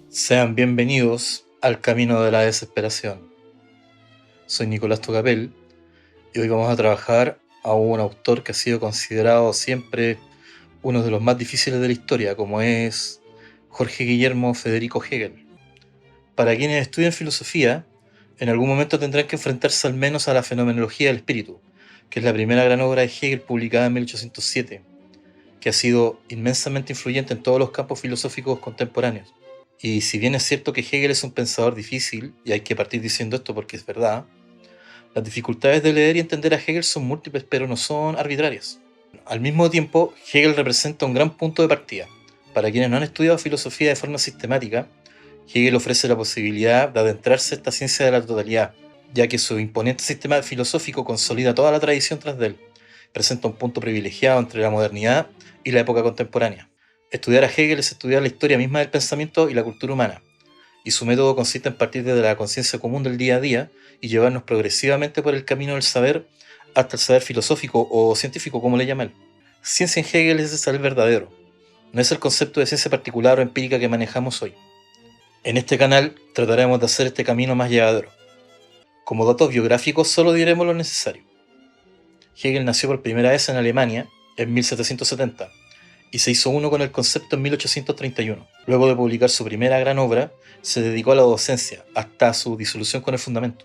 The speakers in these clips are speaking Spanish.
Sean bienvenidos al camino de la desesperación. Soy Nicolás Tocapel y hoy vamos a trabajar a un autor que ha sido considerado siempre uno de los más difíciles de la historia, como es Jorge Guillermo Federico Hegel. Para quienes estudian filosofía, en algún momento tendrán que enfrentarse al menos a la fenomenología del espíritu, que es la primera gran obra de Hegel publicada en 1807, que ha sido inmensamente influyente en todos los campos filosóficos contemporáneos. Y si bien es cierto que Hegel es un pensador difícil, y hay que partir diciendo esto porque es verdad, las dificultades de leer y entender a Hegel son múltiples, pero no son arbitrarias. Al mismo tiempo, Hegel representa un gran punto de partida. Para quienes no han estudiado filosofía de forma sistemática, Hegel ofrece la posibilidad de adentrarse a esta ciencia de la totalidad, ya que su imponente sistema filosófico consolida toda la tradición tras de él. Presenta un punto privilegiado entre la modernidad y la época contemporánea. Estudiar a Hegel es estudiar la historia misma del pensamiento y la cultura humana, y su método consiste en partir desde la conciencia común del día a día y llevarnos progresivamente por el camino del saber hasta el saber filosófico o científico, como le llama él. Ciencia en Hegel es el saber verdadero, no es el concepto de ciencia particular o empírica que manejamos hoy. En este canal trataremos de hacer este camino más llevadero. Como datos biográficos solo diremos lo necesario. Hegel nació por primera vez en Alemania en 1770 y se hizo uno con el concepto en 1831. Luego de publicar su primera gran obra, se dedicó a la docencia hasta su disolución con el Fundamento.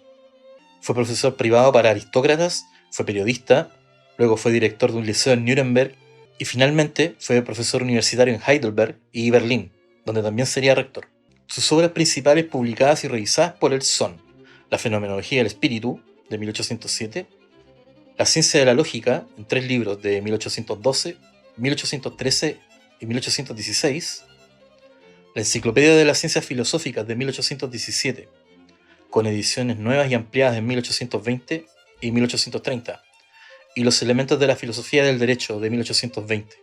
Fue profesor privado para aristócratas, fue periodista, luego fue director de un liceo en Nuremberg y finalmente fue profesor universitario en Heidelberg y Berlín, donde también sería rector. Sus obras principales publicadas y revisadas por él son La fenomenología del espíritu, de 1807, La ciencia de la lógica, en 3 libros de 1812, 1813 y 1816, La enciclopedia de las ciencias filosóficas de 1817, con ediciones nuevas y ampliadas en 1820 y 1830, y Los elementos de la filosofía del derecho de 1820.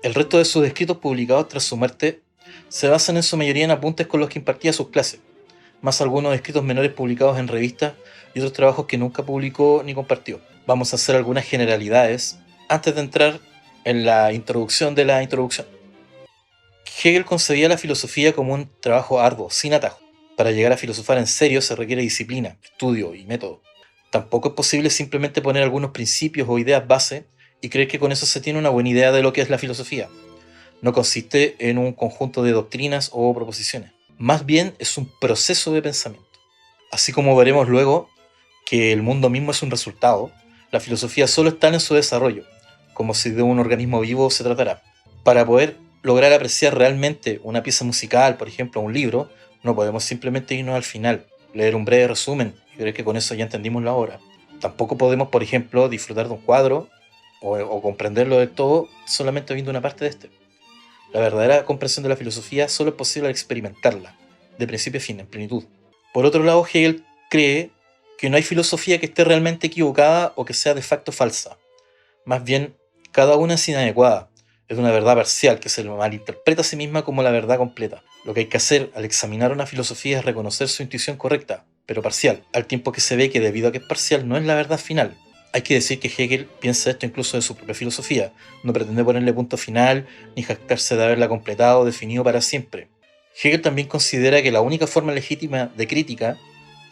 El resto de sus escritos publicados tras su muerte se basan en su mayoría en apuntes con los que impartía sus clases, más algunos escritos menores publicados en revistas y otros trabajos que nunca publicó ni compartió. Vamos a hacer algunas generalidades antes de entrar en la introducción de la introducción. Hegel concebía la filosofía como un trabajo arduo, sin atajo. Para llegar a filosofar en serio se requiere disciplina, estudio y método. Tampoco es posible simplemente poner algunos principios o ideas base y creer que con eso se tiene una buena idea de lo que es la filosofía. No consiste en un conjunto de doctrinas o proposiciones. Más bien es un proceso de pensamiento. Así como veremos luego que el mundo mismo es un resultado, la filosofía solo está en su desarrollo, como si de un organismo vivo se tratara. Para poder lograr apreciar realmente una pieza musical, por ejemplo, un libro, no podemos simplemente irnos al final, leer un breve resumen y creer que con eso ya entendimos la obra. Tampoco podemos, por ejemplo, disfrutar de un cuadro o comprenderlo del todo solamente viendo una parte de este. La verdadera comprensión de la filosofía solo es posible al experimentarla, de principio a fin, en plenitud. Por otro lado, Hegel cree que no hay filosofía que esté realmente equivocada o que sea de facto falsa. Más bien, cada una es inadecuada, es una verdad parcial que se malinterpreta a sí misma como la verdad completa. Lo que hay que hacer al examinar una filosofía es reconocer su intuición correcta, pero parcial, al tiempo que se ve que debido a que es parcial no es la verdad final. Hay que decir que Hegel piensa esto incluso de su propia filosofía, no pretende ponerle punto final ni jactarse de haberla completado o definido para siempre. Hegel también considera que la única forma legítima de crítica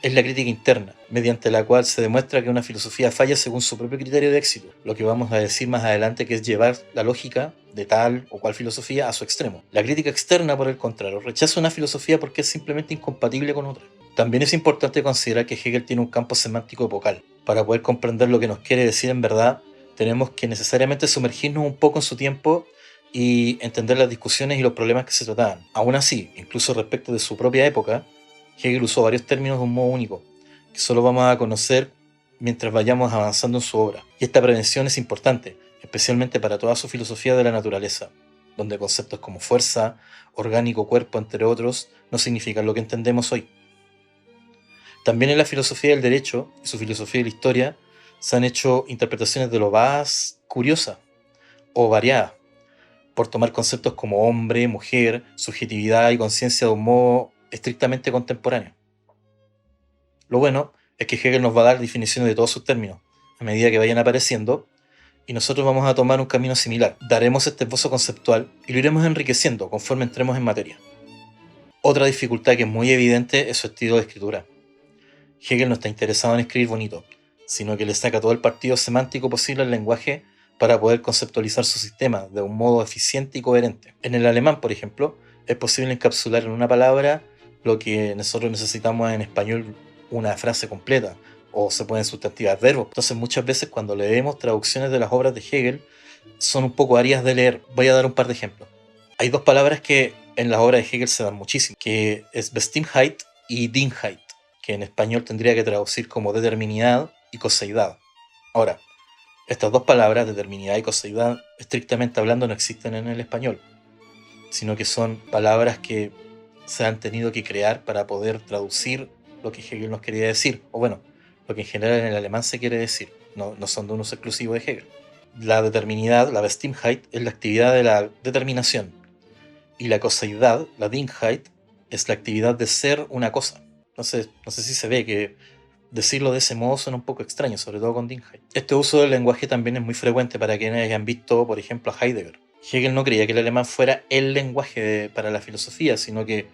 es la crítica interna, mediante la cual se demuestra que una filosofía falla según su propio criterio de éxito, lo que vamos a decir más adelante que es llevar la lógica de tal o cual filosofía a su extremo. La crítica externa, por el contrario, rechaza una filosofía porque es simplemente incompatible con otra. También es importante considerar que Hegel tiene un campo semántico epocal. Para poder comprender lo que nos quiere decir en verdad, tenemos que necesariamente sumergirnos un poco en su tiempo y entender las discusiones y los problemas que se trataban. Aún así, incluso respecto de su propia época, Hegel usó varios términos de un modo único, que solo vamos a conocer mientras vayamos avanzando en su obra. Y esta prevención es importante, especialmente para toda su filosofía de la naturaleza, donde conceptos como fuerza, orgánico, cuerpo, entre otros, no significan lo que entendemos hoy. También en la filosofía del derecho y su filosofía de la historia se han hecho interpretaciones de lo más curiosas o variadas, por tomar conceptos como hombre, mujer, subjetividad y conciencia de un modo estrictamente contemporáneo. Lo bueno es que Hegel nos va a dar definiciones de todos sus términos a medida que vayan apareciendo Y nosotros vamos a tomar un camino similar. Daremos este esbozo conceptual y lo iremos enriqueciendo conforme entremos en materia. Otra dificultad que es muy evidente es su estilo de escritura. Hegel no está interesado en escribir bonito, sino que le saca todo el partido semántico posible al lenguaje para poder conceptualizar su sistema de un modo eficiente y coherente. En el alemán, por ejemplo, es posible encapsular en una palabra lo que nosotros necesitamos en español una frase completa, o se pueden sustantivar verbos. Entonces muchas veces cuando leemos traducciones de las obras de Hegel son un poco áridas de leer. Voy a dar un par de ejemplos. Hay dos palabras que en las obras de Hegel se dan muchísimo, que es Bestimmtheit y Dingheit, que en español tendría que traducir como determinidad y coseidad. Ahora, estas dos palabras, determinidad y coseidad, estrictamente hablando no existen en el español, sino que son palabras que se han tenido que crear para poder traducir lo que Hegel nos quería decir, o bueno, lo que en general en el alemán se quiere decir, no son de un uso exclusivo de Hegel. La determinidad, la Bestimmtheit, es la actividad de la determinación, y la coseidad, la Dingheit, es la actividad de ser una cosa. Entonces, no sé si se ve que decirlo de ese modo suena un poco extraño, sobre todo con Dingheit. Este uso del lenguaje también es muy frecuente para quienes hayan visto, por ejemplo, a Heidegger. Hegel no creía que el alemán fuera el lenguaje para la filosofía, sino que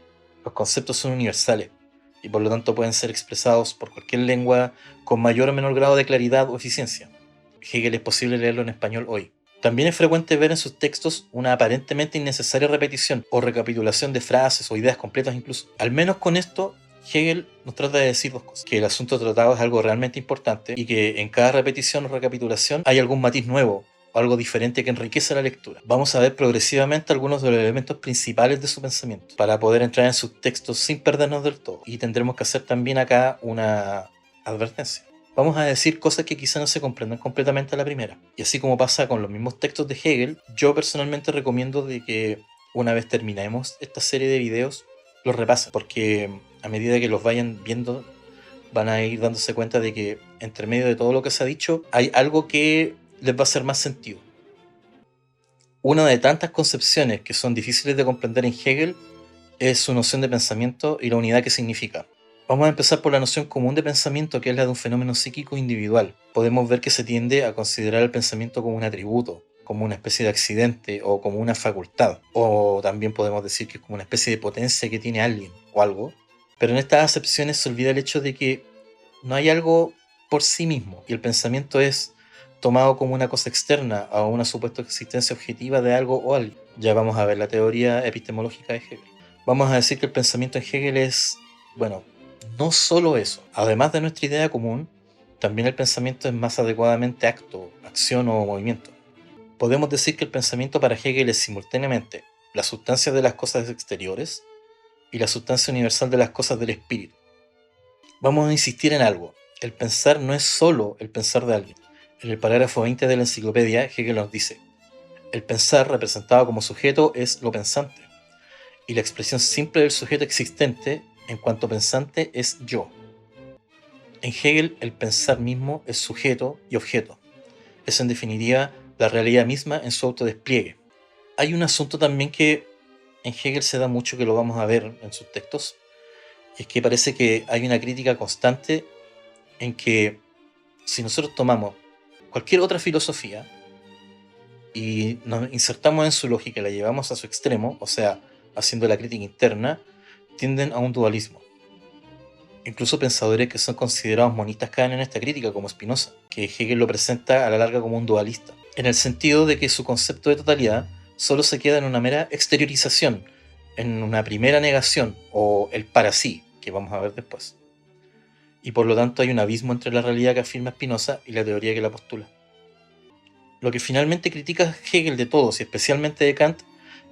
los conceptos son universales y por lo tanto pueden ser expresados por cualquier lengua con mayor o menor grado de claridad o eficiencia. Hegel es posible leerlo en español hoy. También es frecuente ver en sus textos una aparentemente innecesaria repetición o recapitulación de frases o ideas completas incluso. Al menos con esto, Hegel nos trata de decir dos cosas: que el asunto tratado es algo realmente importante y que en cada repetición o recapitulación hay algún matiz nuevo o algo diferente que enriquece la lectura. Vamos a ver progresivamente algunos de los elementos principales de su pensamiento para poder entrar en sus textos sin perdernos del todo. Y tendremos que hacer también acá una advertencia. Vamos a decir cosas que quizá no se comprendan completamente a la primera. Y así como pasa con los mismos textos de Hegel, yo personalmente recomiendo de que una vez terminemos esta serie de videos, los repasen, porque a medida que los vayan viendo van a ir dándose cuenta de que entre medio de todo lo que se ha dicho hay algo que les va a hacer más sentido. Una de tantas concepciones que son difíciles de comprender en Hegel es su noción de pensamiento y la unidad que significa. Vamos a empezar por la noción común de pensamiento, que es la de un fenómeno psíquico individual. Podemos ver que se tiende a considerar el pensamiento como un atributo, como una especie de accidente o como una facultad. O también podemos decir que es como una especie de potencia que tiene alguien o algo. Pero en estas acepciones se olvida el hecho de que no hay algo por sí mismo y el pensamiento es tomado como una cosa externa a una supuesta existencia objetiva de algo o alguien. Ya vamos a ver la teoría epistemológica de Hegel. Vamos a decir que el pensamiento en Hegel es, bueno, no solo eso. Además de nuestra idea común, también el pensamiento es más adecuadamente acto, acción o movimiento. Podemos decir que el pensamiento para Hegel es simultáneamente la sustancia de las cosas exteriores y la sustancia universal de las cosas del espíritu. Vamos a insistir en algo: el pensar no es solo el pensar de alguien. En el parágrafo 20 de la enciclopedia, Hegel nos dice: el pensar representado como sujeto es lo pensante, y la expresión simple del sujeto existente en cuanto pensante es yo. En Hegel, el pensar mismo es sujeto y objeto. Es en definitiva la realidad misma en su autodespliegue. Hay un asunto también que en Hegel se da mucho, que lo vamos a ver en sus textos, y es que parece que hay una crítica constante en que si nosotros tomamos cualquier otra filosofía y nos insertamos en su lógica y la llevamos a su extremo, o sea, haciendo la crítica interna, tienden a un dualismo. Incluso pensadores que son considerados monistas caen en esta crítica, como Spinoza, que Hegel lo presenta a la larga como un dualista, en el sentido de que su concepto de totalidad solo se queda en una mera exteriorización, en una primera negación, o el para sí, que vamos a ver después. Y por lo tanto hay un abismo entre la realidad que afirma Spinoza y la teoría que la postula. Lo que finalmente critica Hegel de todos, y especialmente de Kant,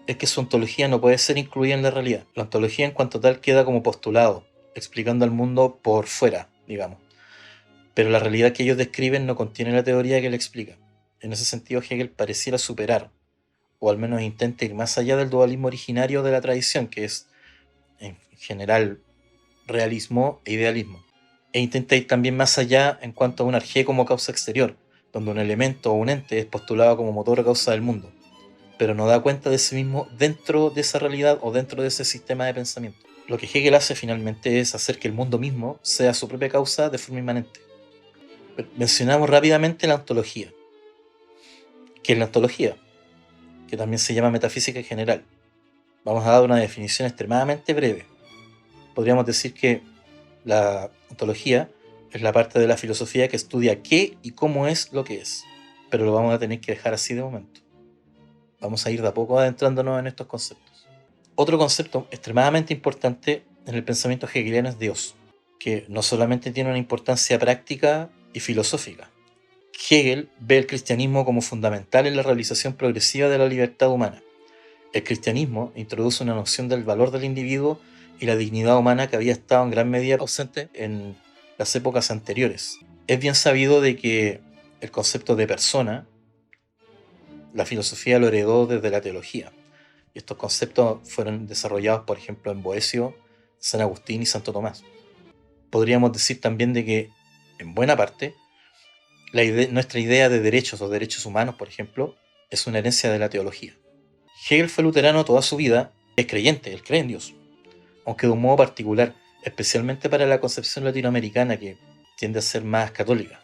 es que su ontología no puede ser incluida en la realidad. La ontología en cuanto tal queda como postulado, explicando al mundo por fuera, digamos. Pero la realidad que ellos describen no contiene la teoría que la explica. En ese sentido, Hegel pareciera superar, o al menos intenta ir más allá del dualismo originario de la tradición, que es, en general, realismo e idealismo. E intenta ir también más allá en cuanto a un arjé como causa exterior, donde un elemento o un ente es postulado como motor o causa del mundo, pero no da cuenta de sí mismo dentro de esa realidad o dentro de ese sistema de pensamiento. Lo que Hegel hace finalmente es hacer que el mundo mismo sea su propia causa de forma inmanente. Mencionamos rápidamente la ontología. que es la ontología, que también se llama metafísica en general. Vamos a dar una definición extremadamente breve. Podríamos decir que la ontología es la parte de la filosofía que estudia qué y cómo es lo que es, pero lo vamos a tener que dejar así de momento. Vamos a ir de a poco adentrándonos en estos conceptos. Otro concepto extremadamente importante en el pensamiento hegeliano es Dios, que no solamente tiene una importancia práctica y filosófica. Hegel ve el cristianismo como fundamental en la realización progresiva de la libertad humana. El cristianismo introduce una noción del valor del individuo y la dignidad humana que había estado en gran medida ausente en las épocas anteriores. Es bien sabido de que el concepto de persona, la filosofía lo heredó desde la teología. Y estos conceptos fueron desarrollados, por ejemplo, en Boecio, San Agustín y Santo Tomás. Podríamos decir también de que, en buena parte, nuestra idea de derechos o derechos humanos, por ejemplo, es una herencia de la teología. Hegel fue luterano toda su vida, es creyente, él cree en Dios, aunque de un modo particular, especialmente para la concepción latinoamericana que tiende a ser más católica.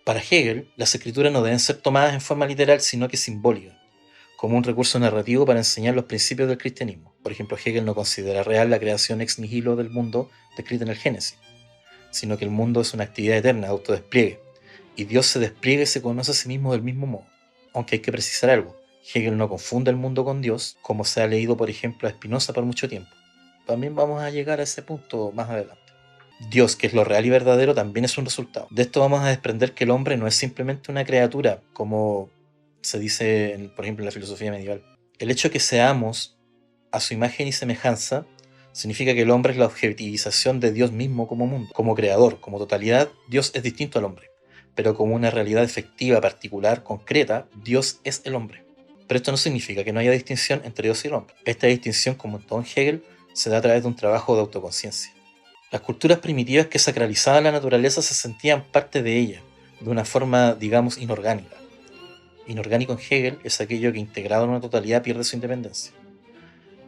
Para Hegel, las escrituras no deben ser tomadas en forma literal, sino que simbólica, como un recurso narrativo para enseñar los principios del cristianismo. Por ejemplo, Hegel no considera real la creación ex nihilo del mundo descrita en el Génesis, sino que el mundo es una actividad eterna de autodespliegue, y Dios se despliega y se conoce a sí mismo del mismo modo. Aunque hay que precisar algo, Hegel no confunde el mundo con Dios, como se ha leído por ejemplo a Spinoza por mucho tiempo. También vamos a llegar a ese punto más adelante. Dios, que es lo real y verdadero, también es un resultado. De esto vamos a desprender que el hombre no es simplemente una criatura, como se dice, por ejemplo, en la filosofía medieval. El hecho de que seamos a su imagen y semejanza significa que el hombre es la objetivización de Dios mismo como mundo, como creador, como totalidad. Dios es distinto al hombre, pero como una realidad efectiva, particular, concreta, Dios es el hombre. Pero esto no significa que no haya distinción entre Dios y el hombre. Esta distinción, como en todo Hegel, se da a través de un trabajo de autoconciencia. Las culturas primitivas que sacralizaban la naturaleza se sentían parte de ella, de una forma, digamos, inorgánica. Inorgánico en Hegel es aquello que integrado en una totalidad pierde su independencia.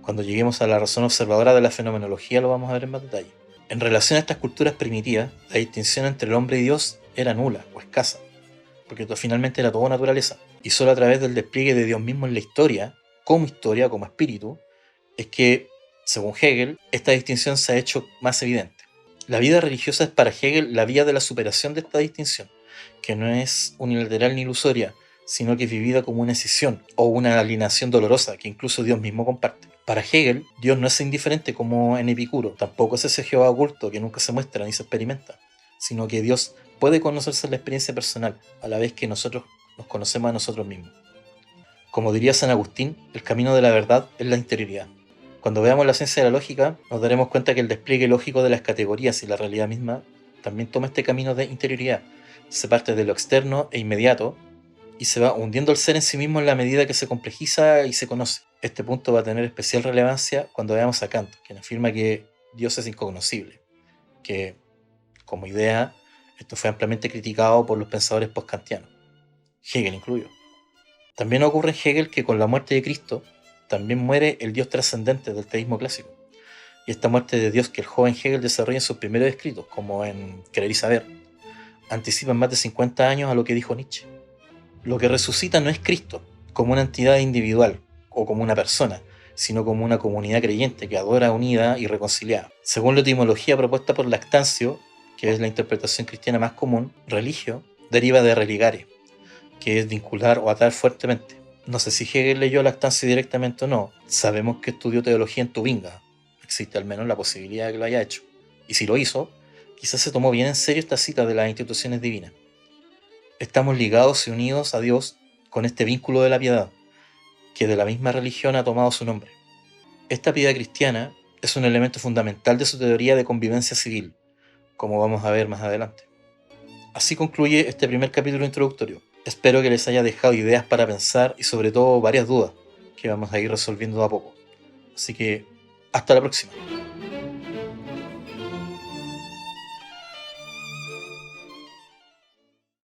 Cuando lleguemos a la razón observadora de la fenomenología lo vamos a ver en más detalle. En relación a estas culturas primitivas, la distinción entre el hombre y Dios era nula o escasa, porque finalmente era todo naturaleza, y solo a través del despliegue de Dios mismo en la historia, como espíritu, es que, según Hegel, esta distinción se ha hecho más evidente. La vida religiosa es para Hegel la vía de la superación de esta distinción, que no es unilateral ni ilusoria, sino que es vivida como una escisión o una alienación dolorosa que incluso Dios mismo comparte. Para Hegel, Dios no es indiferente como en Epicuro, tampoco es ese Jehová oculto que nunca se muestra ni se experimenta, sino que Dios puede conocerse en la experiencia personal, a la vez que nosotros nos conocemos a nosotros mismos. Como diría San Agustín, el camino de la verdad es la interioridad. Cuando veamos la ciencia de la lógica, nos daremos cuenta que el despliegue lógico de las categorías y la realidad misma también toma este camino de interioridad. Se parte de lo externo e inmediato y se va hundiendo el ser en sí mismo en la medida que se complejiza y se conoce. Este punto va a tener especial relevancia cuando veamos a Kant, quien afirma que Dios es incognoscible, que, como idea, esto fue ampliamente criticado por los pensadores post-kantianos, Hegel incluido. También ocurre en Hegel que con la muerte de Cristo también muere el Dios trascendente del teísmo clásico. Y esta muerte de Dios que el joven Hegel desarrolla en sus primeros escritos, como en Querer y Saber, anticipa en más de 50 años a lo que dijo Nietzsche. Lo que resucita no es Cristo como una entidad individual o como una persona, sino como una comunidad creyente que adora unida y reconciliada. Según la etimología propuesta por Lactancio, que es la interpretación cristiana más común, religio deriva de religare, que es vincular o atar fuertemente. No sé si Hegel leyó a Lactancio directamente o no. Sabemos que estudió teología en Tubinga. Existe al menos la posibilidad de que lo haya hecho. Y si lo hizo, quizás se tomó bien en serio esta cita de las instituciones divinas. Estamos ligados y unidos a Dios con este vínculo de la piedad, que de la misma religión ha tomado su nombre. Esta piedad cristiana es un elemento fundamental de su teoría de convivencia civil, como vamos a ver más adelante. Así concluye este primer capítulo introductorio. Espero que les haya dejado ideas para pensar y sobre todo varias dudas que vamos a ir resolviendo de a poco. Así que hasta la próxima.